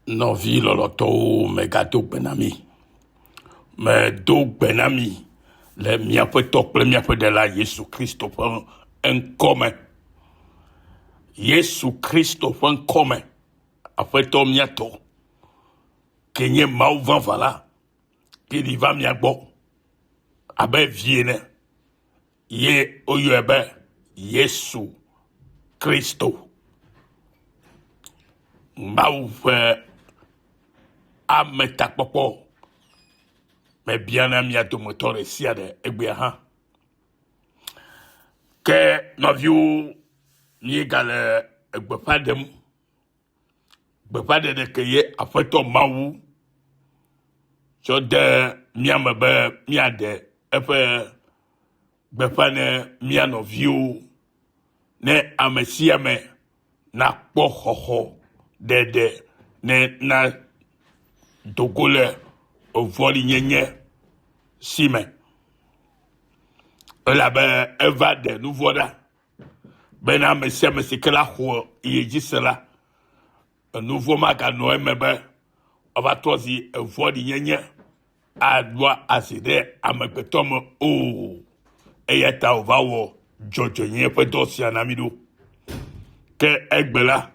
Novi loloto megato benami. Mais do benami. Le miape tople miape de la Yesu Christo un commun. Yesu Christo un commun. Après to miato. Kenye mau van vala. Kili va miagbo. Abe viene. Ye oyo ebe. Yesu Christo. Mau fe ametakpopo. Mais bien ami à tout moteur ici à de Egbehan. Que nous ni égal Egbepadem. Begpade de keye a fait ton maou. So de miamebe miade. Efe Begpane miano viu. Ne amesiame na pohoho. De ne na dogole. Voli nyenye sime. La ben evade nous voilà. Ben a monsieur que la ho yeji cela. Nouveau maga noe mebe. On va tozi voli nyenye. A doit accéder à me petom o. Et yata va wo jojo nye pe dosi anamido. Que egbela.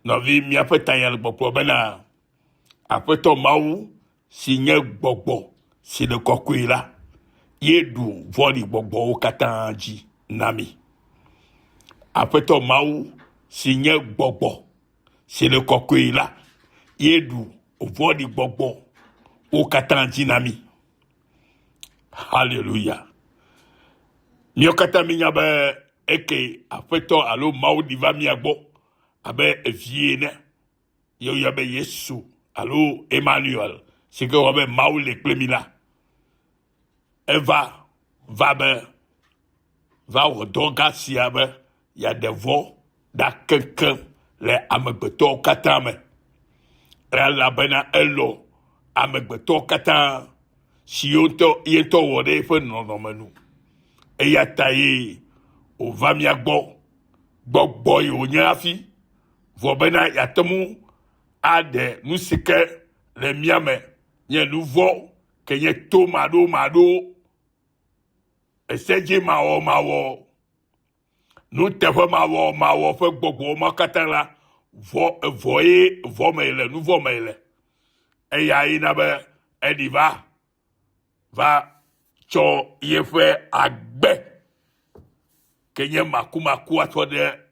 No vi mi apetanya popo bena. Apeto maou. Si nye gbogbo, si de kokwe la, ye du voli gbogbo o katanji nami. Après to maou, si nye gbogbo, si de kokwe la, ye du voli gbogbo o katanji nami. Hallelujah. Nyo katami nyabe eke après to alo maou diva miagbo, abe viene, yo yabe Yesu, alo Emmanuel. C'est que Robert Maoul les Clémila. Elle va au droga si il y a des voix dans quelqu'un, les amegbeto katame. Elle la bena ello, amegbeto katan, si yento wode fe non menu. Et y a taillé au vamiagbo, boy au nyafi, vobena yatemu, ade, nous c'est que les miame. Nye nouveau que nye to mado eseje mawo nous te fe mawo fe gbogbo ma katala voye mele nouveau mele e ya ina be ediva va cho ye fe agbe que nye makumaku ato de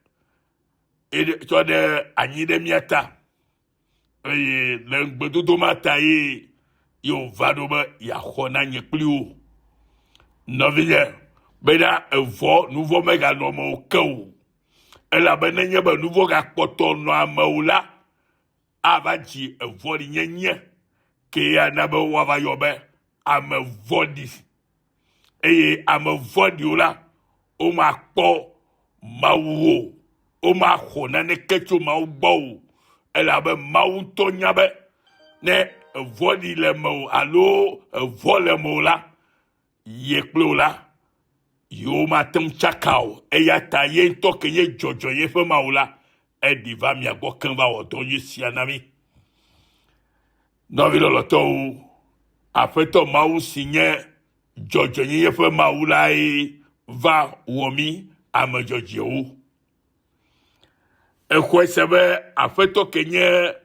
anyi de miata e le gbedodo mata yi yo vadoba ya khona nyekliu noville bena evo nouveau mega nomo kou ela bena nyeba nouveau ga poto no amaula avaji evo nyenye ke ya na be wa yobe amevodi eye amevodi ola o ma po mawo o ma khona ne kecho ma gbo ela be mawu to nyabe ne voli le mo alo vole mo la yeklo la yo matem chakao e ya ta ye to ke ye jojo ye fe ma la e diva mi agbo kan va o to si anami no vi lo to afeto ma u sinye jojo ye fe ma la e va womi am jojo e ko sebe afeto kenye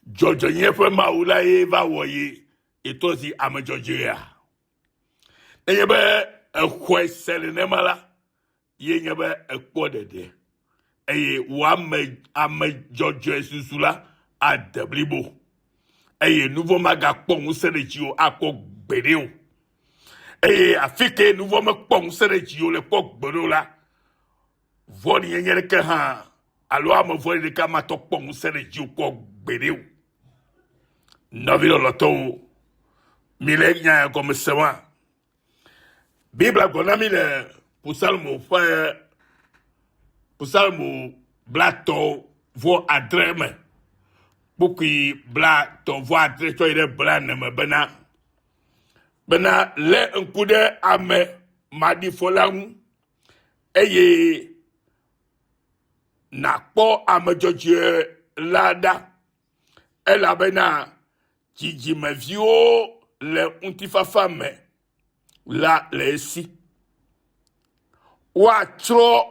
Jojo nye fe maula ye va woye etozi ame jojo ya. Nye be ekwe sele ne mala ye nye be ekpo dede. Eye wa ame jojo esusula a deblibo. Eye nouveau maga pong sele jio akok bedeo. Eye afike nouveau me pong sele jio le pok bedo la. Voni nye le ke ha alo ame voni de kama tok pong sele jio kok bedeo. Novilo loto milenya comme ça. Bible gonami le pour salmo blato vo adreme. Buki blato vo adre to ire blane me bena le nkude ame madi folang eye nakpo ame joje lada elabena dzidzimeviwo le ŋutifafa me la le esi woatrɔ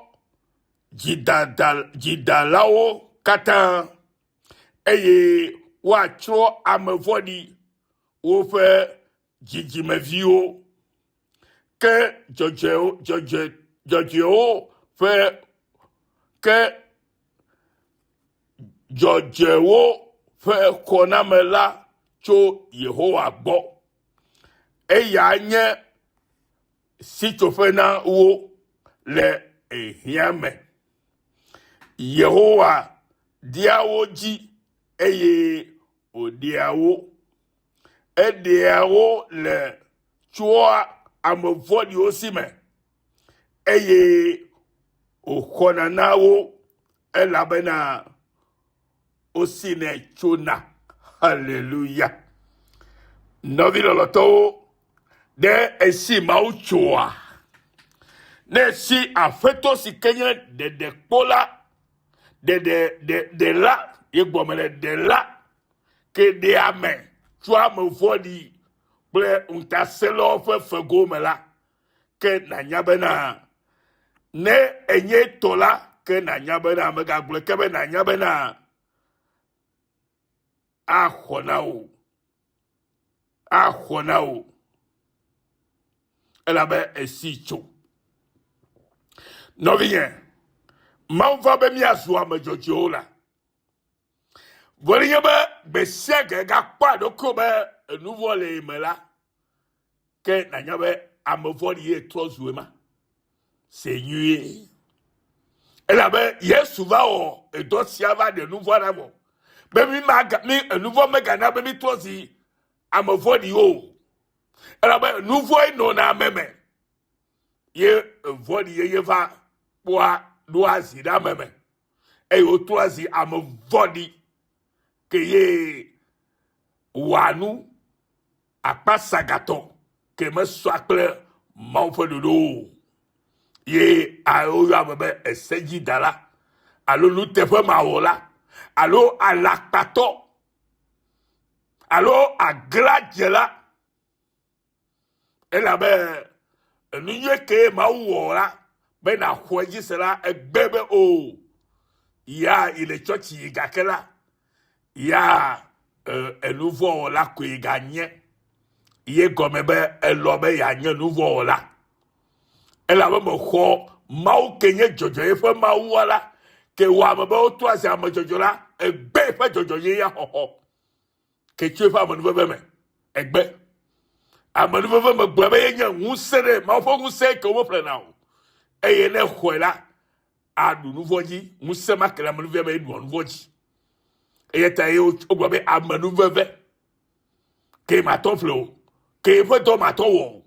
dzidalawo katã eye woatrɔ ame vɔ̃ɖi woƒe dzidzimeviwo ke dzɔdzɔewo ƒe xɔname la tso Yehowa gbɔ eya nye sitsoƒe na wo le ehiã me. Yehowa ɖea wo dzi eye wòɖea wo. Eɖea wo le tsoa ame vɔ̃ɖiwo si me eye wòxɔna na wo elabena wosi nɛ tsona. Hallelujah. Nɔvi lɔlɔtɔwo ɖe esi Mawu tsoa. Ne esi aƒetɔ si ke nye ɖeɖekpɔla ɖe la yegbɔme le ɖe la ke ɖe ame tso ame vɔ̃ɖi kple ŋutasẽlawo ƒe fego me la ke nanya bena ne enye tɔ la ke nanya bena megagblɔe ke be nanya bena axɔ na wo elabe esi tso. Nɔvinye, Mawu va be míazu ame dzɔdzɔewo la. Vɔli nye be gbe sia gbe gakpɔ aɖokɔ be enuvɔ le eme la, ke nanya be ame vɔ̃ɖi ye trɔ zue ma. Se nyuie. Elabe Yesu va wɔ edɔ sia va ɖe nuvɔ na vɔ. Be mi enuvɔ megana be mi trɔ zi ame vɔ̃ɖi o. Elabe enuvɔ nɔna ame me. Ye vɔ̃ɖi ye va kpɔa ɖo azi ɖe ame me eye wotrɔ azi ame vɔ̃ɖi ke ye wɔa nu akpasagatɔ ke mesɔa kple Mawu ƒe ɖoɖo o. Ye woyɔ ame be esedzidala alo nuteƒemawɔla alo alakpatɔ alo agladzela elabe enu nye ke Mawu wɔ la be na xɔ edzi se la egbe be o ya ile tsɔtsi yi gake la ya enuvɔ la koe ganye ye gɔme be elɔ be ya nye nuvɔ la elabe me xɔ Mawu ke nye dzɔdzɔe ƒe Mawu la ke wɔ ame be wotrɔ asi ame dzɔdzɔ la egbe ƒe dzɔdzɔye ya xɔxɔ ke tso eƒe amenuveve me egbe amenuveve me gblɔ be ye nye ŋusẽ ɖe Mawu ƒe ŋusẽ ke womeƒlena o eye ne xɔe la aɖu nuvɔ dzi ŋusẽ ma ke le amenuveve me eɖua nuvɔ dzi eye ta ye wogblɔ be amenuveve ke matɔ ƒle o ke ƒe dɔ matɔ wɔ o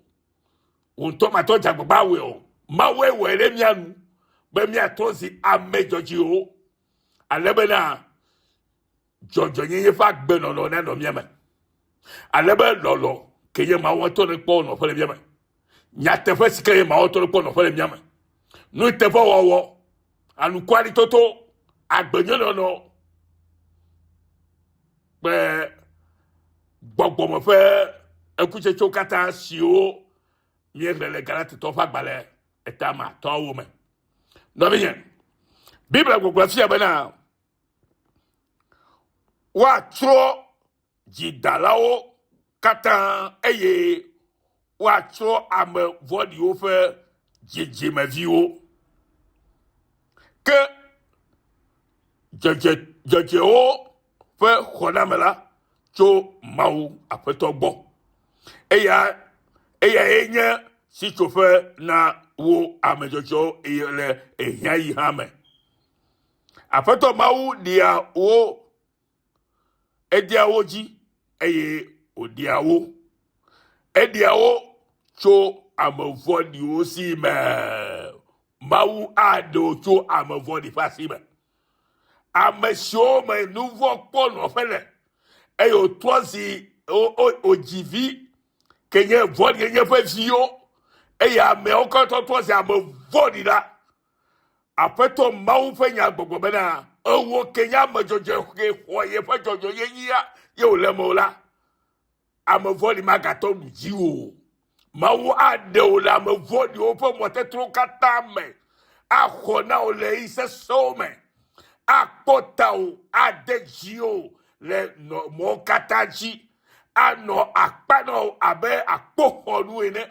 wòntɔ matɔ dzagbagba wɔe o Mawoe wɔe ɖe mía nu be míatrɔ zi ame dzɔdzɔewo ale bena dzɔdzɔnyenye ƒe agbenɔnɔ nanɔ mía me ale be lɔlɔ ke ye Mawu tɔ ne kpɔ nɔƒe le mía me nyateƒe si ke ye Mawu tɔ ne kpɔ nɔƒe le mía me nuteƒewɔwɔ anukuaɖitoto agbenyenɔnɔ kple gbɔgbɔme ƒe ekutsetsewo katã siwo míexlẽ le Galatitɔwo ƒe agbalẽ etama tɔwo me. Nɔvinye, Biblia gbɔgblɔ fia bena woatrɔ dzidalawo katã eye woatrɔ ame vɔ̃ɖiwo ƒe dzidzimeviwo ke dzɔdzɔewo ƒe xɔname la tso Mawu aƒetɔ gbɔ eya ye nye sitsoƒe na wo ame dzɔdzɔewo eye le ehiã yi hã me. Aƒetɔ Mawu ɖea wo eɖea wo dzi eye wòɖea wo eɖea wo tso ame vɔ̃ɖiwo si me. Mawu aɖewo tso ame vɔ̃ɖi ƒe asi me. Ame siwo me nuvɔ kpɔ nɔƒe le eye wòtrɔ zi wòdzi vi ke nye vɔ̃ɖi nye ƒe viwo eye amewo katã trɔ zi ame vɔ̃ɖi la. Aƒetɔ Mawu ƒe nya gbɔgblɔ bena ewo kenya me dzɔdzɔ ke xɔ yeƒe dzɔdzɔ yeyia ye wòle me la ame vɔ̃ɖi magatɔ nu dzi o Mawu aɖe wò le ame vɔ̃ɖiwo ƒe mɔtetro katã me axɔ na wò le yi sesẽwo me akpɔ tawò ade dziwo le mɔwo katã dzi anɔ akpa na wò abe akpoxɔnu ene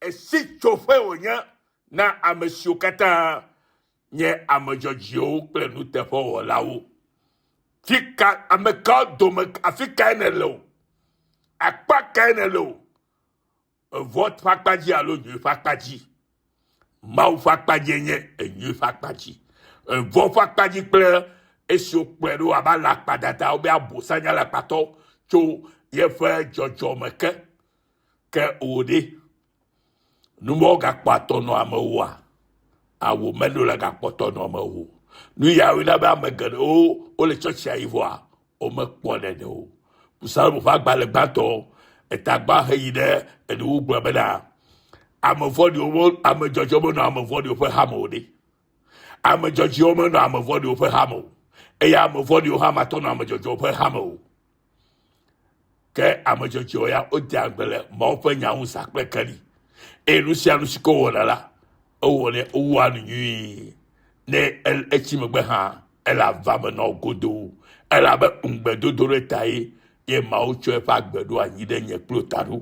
esi tsoƒe wònye na ame siwo katã nye ame dzɔdzɔewo kple nuteƒewɔlawo fika ame kawo dome afi kae ne le o akpa kae ne le o evɔ ƒe akpadzi alo nyui ƒe akpadzi Mawu ƒe akpadzi nye enyui ƒe akpadzi evɔ ƒe akpadzi kple esiwo kplɔe ɖo abe ala akpadadawo be abosanya le akpatɔ tso yeƒe dzɔdzɔme ke o ɖe numɔwo gakpɔ atɔnɔ amewoa awo meɖo le gakpɔtɔ nɔ amewo nu yawo na be ame geɖewo wole tsɔtsia yi vɔa womekpɔ ɖeɖe o Psalm ƒe agbalẽ gbãtɔ etagba heyi ɖe eɖewo gblɔ bena ame vɔ̃ɖiwo ame dzɔdzɔwo menɔ ame vɔ̃ɖiwo ƒe hame o ɖe ame dzɔdzɔewo menɔ ame vɔ̃ɖiwo ƒe hame o eye ame vɔ̃ɖiwo hã matɔ nɔ ame dzɔdzɔewo ƒe hame o ke ame dzɔdzɔewo ya wode agbe le Mawu ƒe nyaŋusa kple keli eye nu sia nu si ke wɔna la ewɔnɛ ewɔa nu nyui ne etsi megbe hã ele ava me nɔ godo elabe ŋugbedodo ɖe ta ye Mawu tsɔ eƒe agbe ɖo anyi ɖe nye kplo ta ɖo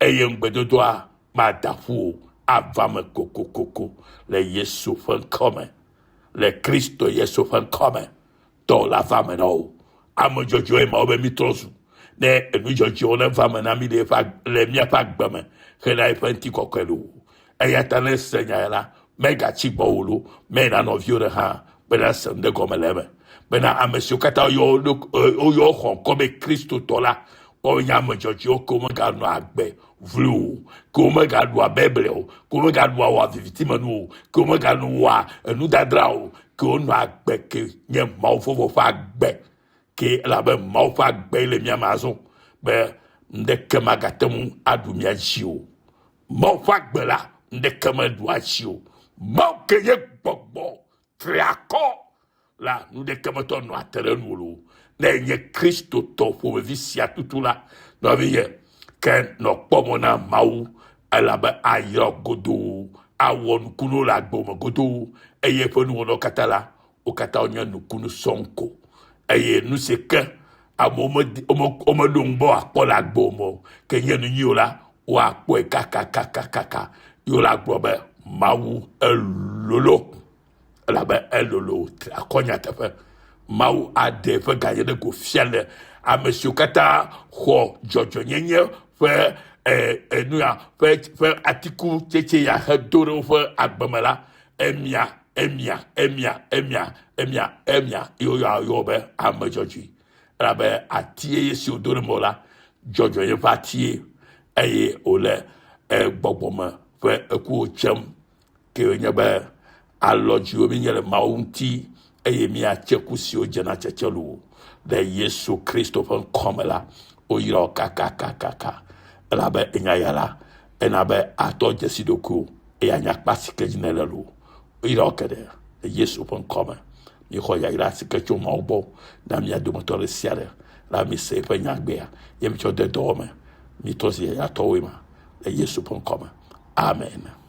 eye ŋugbedodoa mada ƒu o ava me kokokoko le Yesu ƒe ŋkɔ me le Kristo Yesu ƒe ŋkɔ me tɔ le ava me na wo ame dzɔdzɔe Mawu be mi trɔ zu ne enu dzɔdzɔewo ne va me na mi le miaƒe agbe me hena eƒe ŋutikɔkɔe ɖo eya ta ne se nya ya la megatsi gbɔ wo lo mena nɔviwo ɖe hã bena se nu ɖe gɔme le eme bena ame siwo katã woyɔ xɔ ŋkɔ be Kristo tɔ la woawo nye ame dzɔdzɔewo ke womeganɔ agbe vlu o ke womegaɖua Bible o ke womegaɖua wɔ vivitimenu o ke womeganɔa enudadra o ke wonɔ agbe ke nye Mawu fofo ƒe agbe ke elabe Mawu ƒe agbe le mia me azɔ be ŋɖeke magate ŋu aɖu mia dzi o Mawu ƒe agbe la ŋɖeke meɖua dzi o Mawu ke nye gbɔgbɔ triakɔ la ŋɖeke metɔ nɔ ate ɖe nu o ne nye Kristo tɔ ƒomevi sia tutu la nɔvinye ke nɔ kpɔmɔ na Mawu elabe ayɔ godoo awɔ nukunu le agbe me godoo eye eƒe nuwɔnawo katã la wo katã wonye nukunu sɔŋ ko eye nu si ke amewo meɖo ŋu be woakpɔ le agbe me ke nye nu nyuiwo la woakpɔe kakakakaka yewo la gblɔ be Mawu elolo elabe elolo akɔnya teƒe Mawu aɖe ƒe ganye ɖe go fia le ame siwo katã xɔ dzɔdzɔnyenye ƒe enuya ƒe atikutsetse ya hedo ɖe woƒe agbeme la emia yɔ be ame dzɔdzɔe elabe atie si wodo ɖe me la dzɔdzɔnye ƒe atie eye wòle gbɔgbɔme ƒe ekuwo tsem ke nye be alɔdziwo mi nye le Mawu ŋuti eye miatse ku siwo dzena tsetse lo le Yesu Kristo ƒe ŋkɔ me la woyra kakakakaka elabe enya ya la ena be atɔ dzesi ɖokuiwo eye anyakpa si ke dzi ne le lo woyra ke ɖe le Yesu ƒe ŋkɔ me mixɔ yayra si ke tso Mawu gbɔ na mia dometɔ ɖe sia ɖe la mi se eƒe nyagbea ye mi tsɔ de dɔwɔ me mi trɔ zi yayratɔwoe me le Yesu ƒe ŋkɔ me amen.